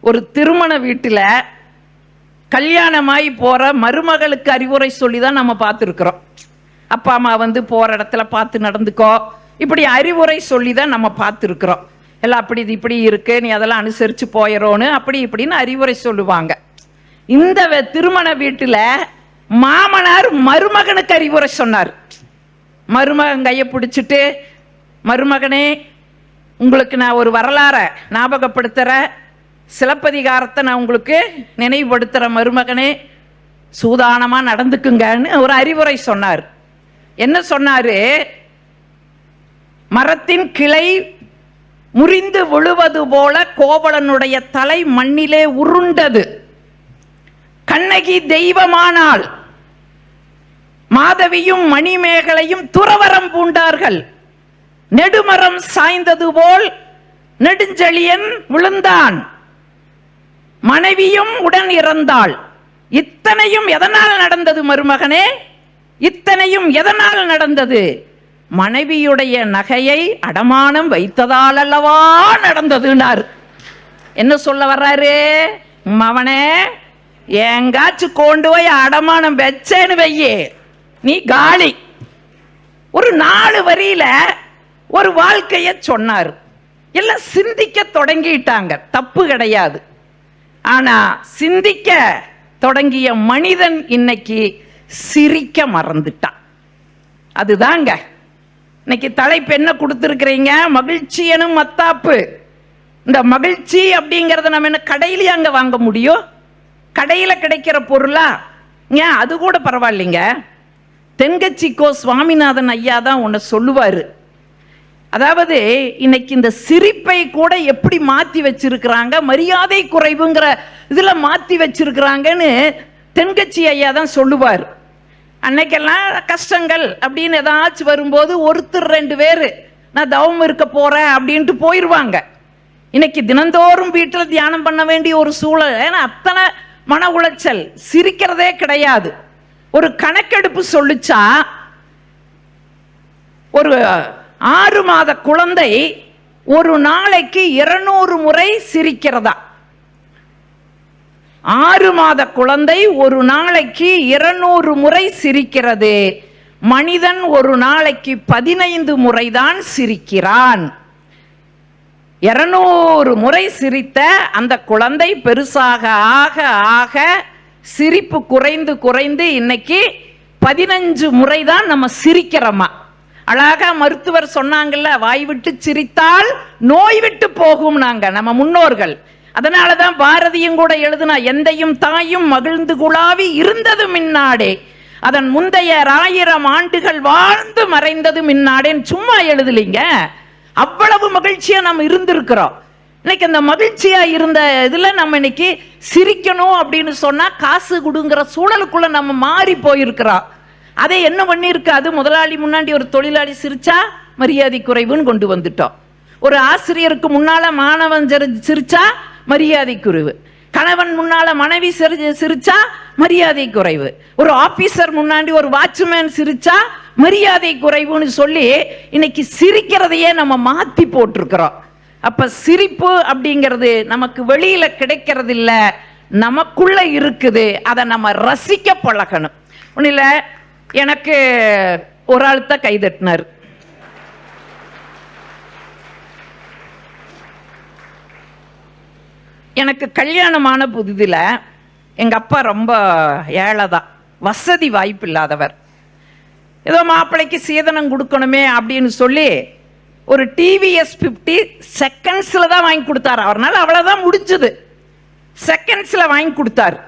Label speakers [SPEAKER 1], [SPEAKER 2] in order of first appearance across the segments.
[SPEAKER 1] ஒரு திருமண வீட்டில் கல்யாணமாகி போகிற மருமகளுக்கு அறிவுரை சொல்லி தான் நம்ம பார்த்துருக்குறோம். அப்பா அம்மா போகிற இடத்துல பார்த்து நடந்துக்கோ, இப்படி அறிவுரை சொல்லி தான் நம்ம பார்த்துருக்குறோம். எல்லாம் அப்படி இது இப்படி இருக்கு, நீ அதெல்லாம் அனுசரித்து போயிடறோன்னு அப்படி இப்படின்னு அறிவுரை சொல்லுவாங்க. இந்த திருமண வீட்டில் மாமனார் மருமகனுக்கு அறிவுரை சொன்னார். மருமகன் கையை பிடிச்சிட்டு, மருமகனே, உங்களுக்கு நான் ஒரு வரலாறை ஞாபகப்படுத்துகிறேன், சிலப்பதிகாரத்தை நான் உங்களுக்கு நினைவுபடுத்துகிறேன், மருமகனே சூதானமாக நடந்துக்குங்கன்னு ஒரு அறிவுரை சொன்னார். என்ன சொன்னாரு? மரத்தின் கிளை முறிந்து விழுவது போல கோவலனுடைய தலை மண்ணிலே உருண்டது. கண்ணகி தெய்வமானாள், மாதவியும் மணிமேகலையும் துறவரம் பூண்டார்கள். நெடுமரம் சாய்ந்தது போல் நெடுஞ்செழியன் விழுந்தான், மனைவியும் உடன் இறந்தாள். இத்தனையும் எதனால் நடந்தது மருமகனே? இத்தனையும் எதனால் நடந்தது? மனைவியுடைய நகையை அடமானம் வைத்ததால் அல்லவா நடந்ததுன்னார். என்ன சொல்ல வர்றாரு? மவனே, எங்காச்சும் கொண்டு போய் அடமானம் வச்சேன்னு வையே, நீ காலி. ஒரு 4 வரியில ஒரு வாழ்க்கைய சொன்னார். எல்லாம் சிந்திக்க தொடங்கிட்டாங்க, தப்பு கிடையாது. ஆனா சிந்திக்க தொடங்கிய மனிதன் இன்னைக்கு சிரிக்க மறந்துட்டான். அதுதாங்க இன்னைக்கு தலைப்பு என்ன கொடுத்துருக்கிறீங்க? மகிழ்ச்சி எனும் மத்தாப்பு. இந்த மகிழ்ச்சி அப்படிங்கிறத நம்ம என்ன கடையிலேயே அங்க வாங்க முடியும்? கடையில் கிடைக்கிற பொருளா? ஏன் அது கூட பரவாயில்லைங்க. தென்கட்சிக்கோ சுவாமிநாதன் ஐயா தான் ஒன்று சொல்லுவார். அதாவது இன்னைக்கு இந்த சிரிப்பை கூட எப்படி மாற்றி வச்சிருக்கிறாங்க, மரியாதை குறைவுங்கிற இதில் மாற்றி வச்சிருக்கிறாங்கன்னு தென்கட்சி ஐயா தான் சொல்லுவார். அன்னைக்கெல்லாம் கஷ்டங்கள் அப்படின்னு ஏதாச்சும் வரும்போது ஒருத்தர் 2 பேர் நான் தவம் இருக்க போகிறேன் அப்படின்ட்டு போயிடுவாங்க. இன்னைக்கு தினந்தோறும் வீட்டில் தியானம் பண்ண வேண்டிய ஒரு சூழல். ஏன்னா அத்தனை மன உளைச்சல், சிரிக்கிறதே கிடையாது. ஒரு கணக்கெடுப்பு சொல்லிச்சா, ஒரு 6 மாத குழந்தை ஒரு நாளைக்கு 200 முறை சிரிக்கிறதா. 6 மாத குழந்தை ஒரு நாளைக்கு 200 முறை சிரிக்கிறது. மனிதன் ஒரு நாளைக்கு 15 முறைதான் சிரிக்கிறான். 200 முறை சிரித்த அந்த குழந்தை பெருசாக ஆக ஆக சிரிப்பு குறைந்து குறைந்து இன்னைக்கு 15 முறை தான் நம்ம சிரிக்கிறோமா. அழகா மருத்துவர் சொன்னாங்கல்ல, வாய் விட்டு சிரித்தால் நோய் விட்டு போகும் நாங்க நம்ம முன்னோர்கள். அதனாலதான் பாரதியும் கூட எழுதுனா, எந்தையும் தாயும் மகிழ்ந்து குழாவி இருந்தது மின்னாடே, அதன் முந்தைய 1000 ஆண்டுகள் வாழ்ந்து மறைந்தது மின்னாடேன்னு சும்மா எழுதலீங்க. அவ்வளவு மகிழ்ச்சியா நம்ம இருந்திருக்கிறோம். இன்னைக்கு அந்த மகிழ்ச்சியா இருந்த இதுல நம்ம இன்னைக்கு சிரிக்கணும் அப்படின்னு சொன்னா காசு கொடுங்கிற சூழலுக்குள்ள நம்ம மாறி போயிருக்கிறோம். அதை என்ன பண்ணிருக்கு? அது முதலாளி முன்னாடி ஒரு தொழிலாளி சிரிச்சா மரியாதை குறைவுன்னு கொண்டு வந்துட்டோம். ஒரு ஆசிரியருக்கு முன்னால மாணவன் சிரிச்சா மரியாதை குறைவு, கணவன் முன்னால மனைவி சிரிச்சா மரியாதை குறைவு, ஒரு ஆபீசர் முன்னாடி ஒரு வாட்ச்மேன் சிரிச்சா மரியாதை குறைவுன்னு சொல்லி இன்னைக்கு சிரிக்கிறதையே நம்ம மாத்தி போட்டிருக்கிறோம். அப்ப சிரிப்பு அப்படிங்கிறது நமக்கு வெளியில கிடைக்கிறது இல்ல, நமக்குள்ள இருக்குது. அதை நம்ம ரசிக்க பழகணும். ஒன்னும் இல்ல, எனக்கு ஒரு ஆள் தான் கைதட்டினார். எனக்கு கல்யாணமான புதிதில் எங்கள் அப்பா ரொம்ப ஏழைதான், வசதி வாய்ப்பு இல்லாதவர். ஏதோ மாப்பிள்ளைக்கு சீதனம் கொடுக்கணுமே அப்படின்னு சொல்லி ஒரு டிவிஎஸ் 50 செகண்ட்ஸில் தான் வாங்கி கொடுத்தாரு. அவர்னால அவ்வளோதான் முடிஞ்சது, செகண்ட்ஸில் வாங்கி கொடுத்தாரு.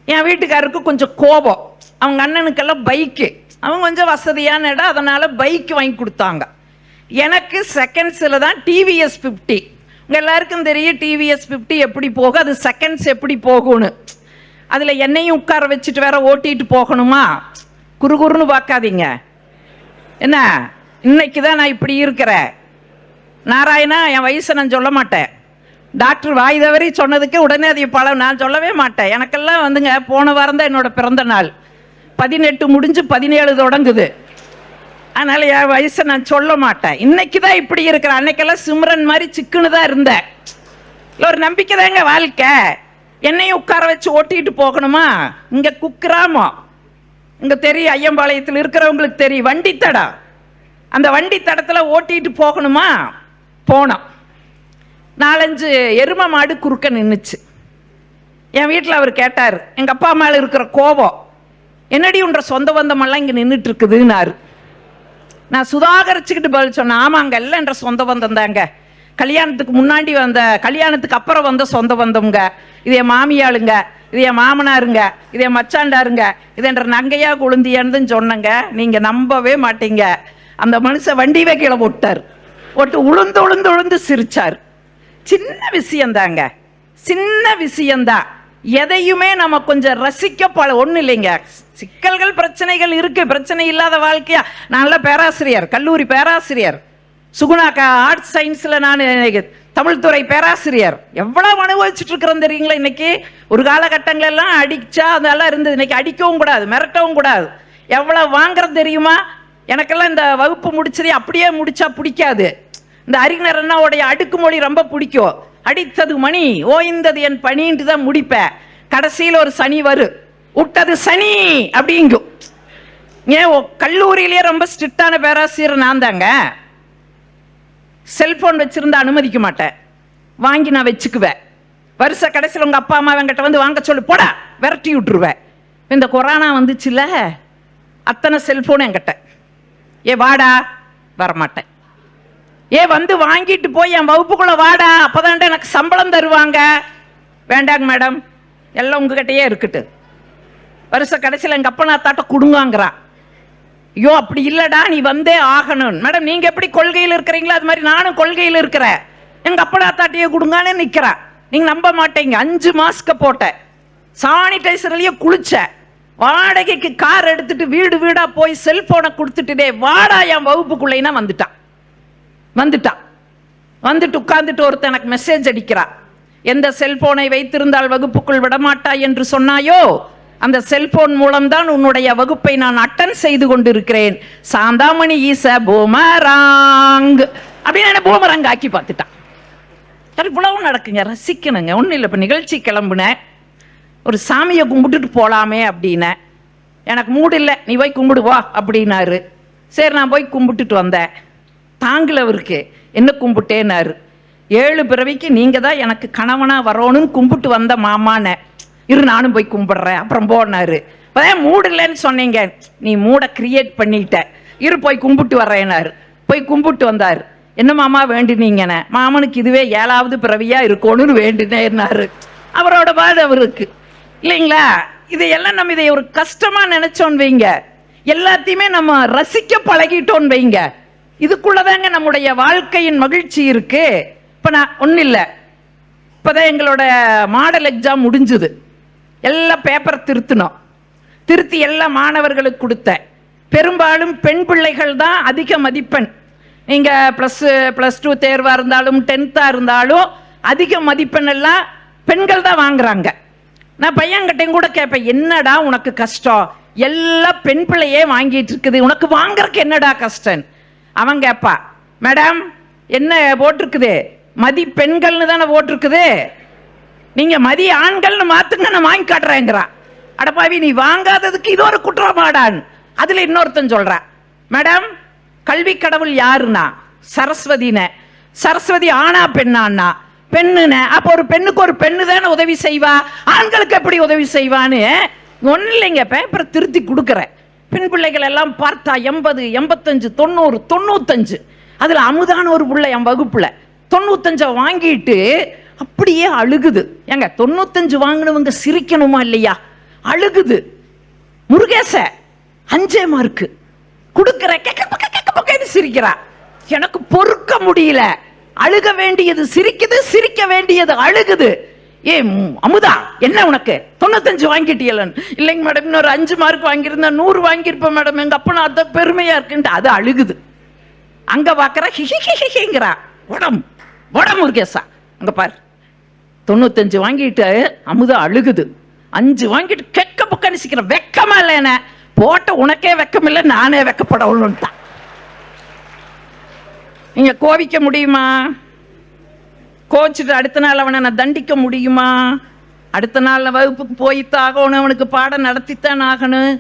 [SPEAKER 1] என் வீட்டுக்காரருக்கு கொஞ்சம் கோபம், அவங்க அண்ணனுக்கெல்லாம் பைக்கு, அவங்க கொஞ்சம் வசதியான இடம், அதனால பைக்கு வாங்கி கொடுத்தாங்க. எனக்கு செகண்ட்ஸில் தான் டிவிஎஸ் 50. உங்கள் எல்லாருக்கும் தெரியும் டிவிஎஸ் 50 எப்படி போகும், அது செகண்ட்ஸ் எப்படி போகும்னு. அதில் என்னையும் உட்கார வச்சுட்டு வேற ஓட்டிட்டு போகணுமா? குறுகுறுன்னு பார்க்காதீங்க. என்ன, இன்னைக்கு தான் நான் இப்படி இருக்கிறேன். நாராயணா, என் வயசை நான் சொல்ல மாட்டேன். டாக்டர் வாய் தவறி சொன்னதுக்கு உடனே அதை நான் சொல்லவே மாட்டேன். எனக்கெல்லாம் போன வாரம் தான் என்னோட பிறந்த நாள். 18 முடிஞ்சு 17 தொடங்குது. அதனால என் வயசை நான் சொல்ல மாட்டேன். இன்னைக்கு தான் இப்படி இருக்கிறேன். அன்னைக்கெல்லாம் சிம்ரன் மாதிரி சிக்குன்னு தான் இருந்தேன். இல்லை ஒரு நம்பிக்கை தாங்க வாழ்க்கை. என்னையும் உட்கார வச்சு ஓட்டிட்டு போகணுமா? இங்கே குக்கிராமம், இங்கே தெரியும், ஐயம்பாளையத்தில் இருக்கிறவங்களுக்கு தெரியும், வண்டி தடம். அந்த வண்டி தடத்தில் ஓட்டிட்டு போகணுமா? போனோம். 4-5 எருமை மாடு குறுக்க நின்றுச்சு. என் வீட்டில் அவர் கேட்டார், எங்கள் அப்பா அம்மாவில் இருக்கிற கோபம், என்னடி உன்ற சொந்த பந்தமெல்லாம் இங்கே நின்றுட்டு இருக்குதுன்னாரு. நான் சுதாகரிச்சுக்கிட்டு பதில் சொன்னேன், ஆமாங்க, எல்லாம் என்ற சொந்த பந்தம் தாங்க. கல்யாணத்துக்கு முன்னாடி வந்த, கல்யாணத்துக்கு அப்புறம் வந்த சொந்த பந்தம்ங்க. இது என் மாமியாளுங்க, இது என் மாமனாருங்க, இது என் மச்சாண்டாருங்க, இது என்ற நங்கையா குழுந்தியான்னு சொன்னங்க. நீங்கள் நம்பவே மாட்டீங்க. அந்த மனுஷன் வண்டியவே கீழே போட்டார். போட்டு உளுந்து உளுந்து உளுந்து சிரிச்சார். சின்ன விஷயந்தாங்க, சின்ன விஷயந்தான். எதையுமே நம்ம கொஞ்சம் ரசிக்க ஒன்றும் இல்லைங்க. சிக்கல்கள் பிரச்சனைகள் இருக்கு, பிரச்சனை இல்லாத வாழ்க்கையா? நல்ல பேராசிரியர், கல்லூரி பேராசிரியர், சுகுணா ஆர்ட்ஸ் சயின்ஸில் நான் தமிழ் துறை பேராசிரியர். எவ்வளவு அனுபவிச்சுட்டு இருக்கிறோம் தெரியுங்களா? இன்னைக்கு ஒரு காலகட்டங்கள் எல்லாம் அடிச்சா அதெல்லாம் இருந்தது. இன்னைக்கு அடிக்கவும் கூடாது, மிரட்டவும் கூடாது. எவ்வளவு வாங்குறது தெரியுமா? எனக்கெல்லாம் இந்த வகுப்பு முடிச்சதே அப்படியே முடிச்சா பிடிக்காது. இந்த அறிஞர் அண்ணாவுடைய அடுக்குமொழி ரொம்ப பிடிக்கும். அடித்தது மணி, ஓய்ந்தது என் பணின்ட்டு தான் முடிப்பேன். கடைசியில் ஒரு சனி வரும், விட்டது சனி அப்படிங்கும். ஏன் கல்லூரியிலேயே ரொம்ப ஸ்ட்ரிக்டான பேராசிரியர் நான் தாங்க. செல்போன் வச்சிருந்தா அனுமதிக்க மாட்டேன், வாங்கி நான் வச்சுக்குவேன். வருஷ கடைசியில் உங்க அப்பா அம்மா என்கிட்ட வந்து வாங்க சொல்லி போடா, விரட்டி விட்டுருவேன். இந்த கொரோனா வந்துச்சுல, அத்தனை செல்போன் என்கிட்ட. ஏ வாடா, வரமாட்டேன். ஏ வந்து வாங்கிட்டு போய் என் வகுப்புக்குள்ள வாடா, அப்பதான் எனக்கு சம்பளம் தருவாங்க. வேண்டாங்க மேடம், எல்லாம் உங்ககிட்டயே இருக்கட்டு. வருஷ கடைசியில் எங்க அப்பா நான் தாட்ட கொடுங்கிறான். ஐயோ அப்படி இல்லடா, நீ வந்தே ஆகணும். மேடம் நீங்க எப்படி கொள்கையில் இருக்கிறீங்களோ அது மாதிரி நானும் கொள்கையில் இருக்கிறேன். எங்க அப்பா தாட்டியே கொடுங்கன்னு நிக்கிறேன். நீங்க நம்ப மாட்டீங்க, 5 மாஸ்க போட்டேன், சானிடைசர்லயே குளிச்சேன், வாடகைக்கு கார் எடுத்துட்டு வீடு வீடா போய் செல்போனை கொடுத்துட்டு வாடா என் வகுப்புக்குள்ளேனா வந்துட்டான். வந்துட்டு உட்கார்ந்துட்டு ஒருத்தன் எனக்கு மெசேஜ் அடிக்கிறான். எந்த செல்போனை வைத்திருந்தால் வகுப்புக்குள் விடமாட்டா என்று சொன்னாயோ அந்த செல்போன் மூலம்தான் உன்னுடைய வகுப்பை நான் அட்டன் செய்து கொண்டிருக்கிறேன். சாந்தாமணி ஈச பூமராங் அப்படின்னு பூமராங் ஆக்கி பார்த்துட்டான். இவ்வளவு நடக்குங்க, ரசிக்கணுங்க. ஒன்றும் இல்லை. இப்போ நிகழ்ச்சி கிளம்புனேன், ஒரு சாமியை கும்பிட்டுட்டு போகலாமே அப்படின்னு. எனக்கு மூடு இல்லை, நீ போய் கும்பிடுவா அப்படின்னாரு. சரி நான் போய் கும்பிட்டுட்டு வந்தேன். தாங்களவருக்கு என்ன கும்பிட்டேன்னாரு. 7 பிறவிக்கு நீங்க தான் எனக்கு கணவனா வரணும்னு கும்பிட்டு வந்த மாமான்னு. இரு நானும் போய் கும்பிடுறேன் அப்புறம் போனாரு. மூடு இல்லைன்னு சொன்னீங்க, நீ மூடை கிரியேட் பண்ணிட்ட, இரு போய் கும்பிட்டு வர்றேனாரு. போய் கும்பிட்டு வந்தார். என்ன மாமா வேண்டினீங்கன்னு. மாமனுக்கு இதுவே 7வது பிறவியா இருக்கணும்னு வேண்டினேன்னாரு. அவரோட பாடு அவருக்கு இல்லைங்களா? இதையெல்லாம் நம்ம இதை ஒரு கஷ்டமா நினைச்சோன்னு வைங்க, எல்லாத்தையுமே நம்ம ரசிக்க பழகிட்டோன்னு வைங்க, இதுக்குள்ளதாங்க நம்முடைய வாழ்க்கையின் மகிழ்ச்சி இருக்கு. இப்ப நான் ஒன்றும் இல்லை, இப்போதான் எங்களோட மாடல் எக்ஸாம் முடிஞ்சுது. எல்லாம் பேப்பர் திருத்தி எல்லா மாணவர்களுக்கு கொடுத்தேன். பெரும்பாலும் பெண் பிள்ளைகள் தான் அதிக மதிப்பெண். நீங்கள் +2 தேர்வாக இருந்தாலும் 10th இருந்தாலும் அதிக மதிப்பெண் எல்லாம் பெண்கள் தான் வாங்குறாங்க. நான் பையன்கிட்டையும் கூட கேட்பேன், என்னடா உனக்கு கஷ்டம், எல்லாம் பெண் பிள்ளையே வாங்கிட்டு இருக்குது, உனக்கு வாங்குறதுக்கு என்னடா கஷ்டம்? அவன் கேட்பா, மேடம் என்ன போட்டிருக்குது, மதி பெண்கள்னு தானே போட்டிருக்குது, நீங்க மதி ஆண்கள்னு மாத்துங்க, நான் வாங்கி காட்டுறேங்கிறா. அடப்பாவி நீ வாங்காததுக்கு இது ஒரு குற்றமாடான். அதுல இன்னொருத்தன் சொல்றான், மேடம் கல்வி கடவுள் யாருன்னா சரஸ்வதின. சரஸ்வதி ஆனா பெண்ணான்னா பெண்ணுன. அப்போ ஒரு பெண்ணுக்கு ஒரு பெண்ணு தானே உதவி செய்வா, ஆண்களுக்கு எப்படி உதவி செய்வான்னு ஒன்றும் இல்லைங்க. பேப்பரை திருத்தி கொடுக்குறேன். பெண் பிள்ளைகள் எல்லாம் பார்த்தா 80, 85, 90, 95. அதுல அமுதான ஒரு பிள்ளை என் வகுப்புல 95 வாங்கிட்டு அப்படியே அழுகுது. ஏங்க 95 வாங்கினவங்க சிரிக்கணுமா இல்லையா? அழுகுது. முருகேச 5 மார்க்கு கொடுக்கிற சிரிக்கிறா. எனக்கு பொறுக்க முடியல. அழுக வேண்டியது சிரிக்குது, சிரிக்க வேண்டியது அழுகுது. ஏ அமுதா என்ன உனக்கு 95 வாங்கிட்டீங்களன்னு? இல்லைங்க மேடம், இன்னொரு 5 மார்க் வாங்கியிருந்தா 100 வாங்கியிருப்பேன் மேடம், எங்க அப்பா நான் அதான் பெருமையா இருக்குன்ட்டு அது அழுகுது. அங்க பாக்குற ஹிஹிங்கிறா. உடம் முருகேசா அங்க பாரு 95 வாங்கிட்டு அமுதா அழுகுது. 5 வாங்கிட்டு கெக்க புக்க நிசிக்கிற. வெக்கமா இல்ல என்ன போட்ட உனக்கே வெக்கம் இல்லை, நானே வெக்கப்படவும்ட்டான். நீங்க கோவிக்க முடியுமா? கோச்சிட்டு அடுத்த நாள் அவனை நான் தண்டிக்க முடியுமா? அடுத்த நாள் வகுப்புக்கு போய்த்தான் ஆகணும், அவனுக்கு பாடம் நடத்தித்தான் ஆகணும்.